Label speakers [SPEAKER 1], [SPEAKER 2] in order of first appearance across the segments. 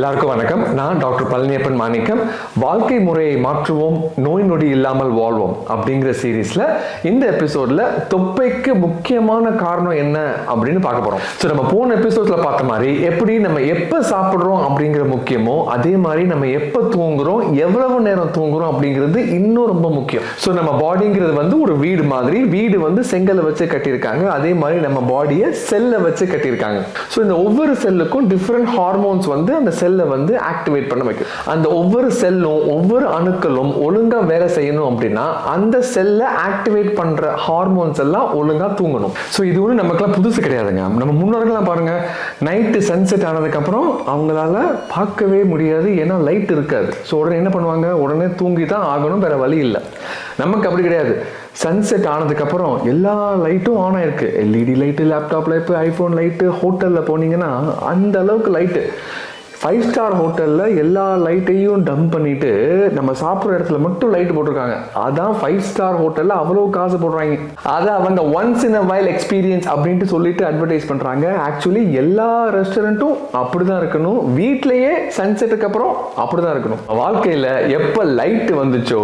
[SPEAKER 1] எல்லாருக்கும் வணக்கம். நான் டாக்டர் பழனியப்பன் மாணிக்கம். வாழ்க்கை முறையை மாற்றுவோம், நோய் நொடி இல்லாமல் வாழ்வோம் அப்படிங்கிற சீரீஸ்ல இந்த எபிசோட்ல தொப்பைக்கு முக்கியமான காரணம் என்ன அப்படின்னு பார்க்க போறோம். ஸோ நம்ம போன எபிசோட்ல பார்த்த மாதிரி எப்படி நம்ம எப்ப சாப்பிடுறோம் அப்படிங்கிற முக்கியமோ அதே மாதிரி நம்ம எப்ப தூங்குறோம், எவ்வளவு நேரம் தூங்குறோம் அப்படிங்கிறது இன்னும் ரொம்ப முக்கியம். ஸோ நம்ம பாடிங்கிறது வந்து ஒரு வீடு மாதிரி, வீடு வந்து செங்கலை வச்சு கட்டியிருக்காங்க, அதே மாதிரி நம்ம பாடியை செல்லை வச்சு கட்டியிருக்காங்க. ஸோ இந்த ஒவ்வொரு செல்லுக்கும் டிஃப்ரெண்ட் ஹார்மோன்ஸ் வந்து அந்த செல்லை வந்து ஆக்டிவேட் பண்ண வைக்கும். அந்த ஒவ்வொரு செல்லும் ஒவ்வொரு அணுக்களும் ஒழுங்கா வேலை செய்யணும் அப்படின்னா அந்த செல்லை ஆக்டிவேட் பண்ற ஹார்மோன்ஸ் எல்லாம் ஒழுங்கா தூங்கணும். ஸோ இது ஒன்று நமக்குலாம் புதுசு கிடையாதுங்க. நம்ம முன்னோர்கள்லாம் பாருங்க, நைட்டு சன்செட் ஆனதுக்கு அப்புறம் அவங்களால பார்க்கவே முடியாது, ஏன்னா லைட் இருக்காது. ஸோ உடனே என்ன பண்ணுவாங்க, உடனே தூங்கி தான் ஆகணும், வேற வழி இல்லை. நமக்கு அப்படி கிடையாது. சன்செட் ஆனதுக்கு அப்புறம் எல்லா லைட்டும் ஆன் ஆயிருக்கு. LED light, laptop light, iPhone light, ஹோட்டல்ல போனீங்கன்னா அந்த அளவுக்கு லைட்டு. 5 ஸ்டார் ஹோட்டல்ல எல்லா லைட்டையும் டம்ப் பண்ணிட்டு நம்ம சாப்பிட்ற இடத்துல மட்டும் லைட் போட்டிருக்காங்க. அதான் 5 ஸ்டார் ஹோட்டல்ல அவ்வளவு காசு போடுறாங்க. அதை அவங்க once in a while experience அப்படின்ட்டு சொல்லிட்டு அட்வர்டைஸ் பண்றாங்க. ஆக்சுவலி எல்லா ரெஸ்டாரண்ட்டும் அப்படிதான் இருக்கணும், வீட்லயே சன்செட்டுக்கு அப்புறம் அப்படிதான் இருக்கணும். வாழ்க்கையில எப்ப லைட் வந்துச்சோ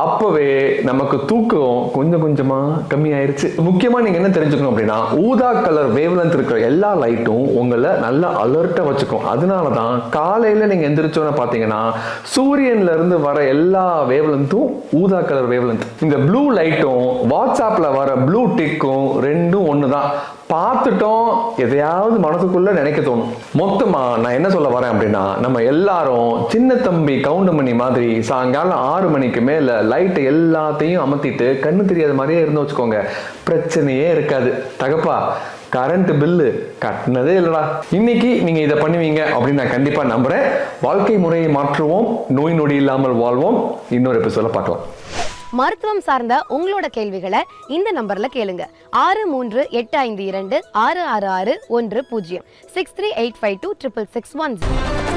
[SPEAKER 1] அப்பவே நமக்கு தூக்கம் கொஞ்சம் கொஞ்சமா கம்மி ஆயிருச்சு. முக்கியமா நீங்க என்ன தெரிஞ்சுக்கணும் அப்படின்னா, ஊதா கலர் வேவ்லென்த் இருக்கிற எல்லா லைட்டும் உங்களை நல்லா அலர்ட்டா வச்சுக்கும். அதனாலதான் காலையில நீங்க எந்திரிச்சோன்னு பாத்தீங்கன்னா சூரியன்ல இருந்து வர எல்லா வேவ்லென்த்தும் ஊதா கலர் வேவ்லென்த். இந்த ப்ளூ லைட்டும் வாட்ஸ்அப்ல வர ப்ளூ டிக்கும் ரெண்டும் ஒண்ணுதான். பார்த்துட்டோம் எதையாவது மனசுக்குள்ள நினைக்க தோணும். மொத்தமா நான் என்ன சொல்ல வரேன் அப்படின்னா, நம்ம எல்லாரும் சின்ன தம்பி கவுண்டமணி மாதிரி சாயங்காலம் 6 மணிக்கு மேல லைட் எல்லாத்தையும் அமர்த்திட்டு கண்ணு தெரியாத மாதிரியே இருந்து வச்சுக்கோங்க, பிரச்சனையே இருக்காது. தகப்பா, கரண்ட் பில்லு கட்டினதே இல்லடா. இன்னைக்கு நீங்க இதை பண்ணுவீங்க அப்படின்னு நான் கண்டிப்பா நம்புறேன். வாழ்க்கை முறையை மாற்றுவோம், நோய் நொடி இல்லாமல் வாழ்வோம். இன்னொரு எபிசோட பார்க்கலாம்.
[SPEAKER 2] மருத்துவம் சார்ந்த உங்களோட கேள்விகளை இந்த நம்பர்ல கேளுங்க. 6385266610 6385266610.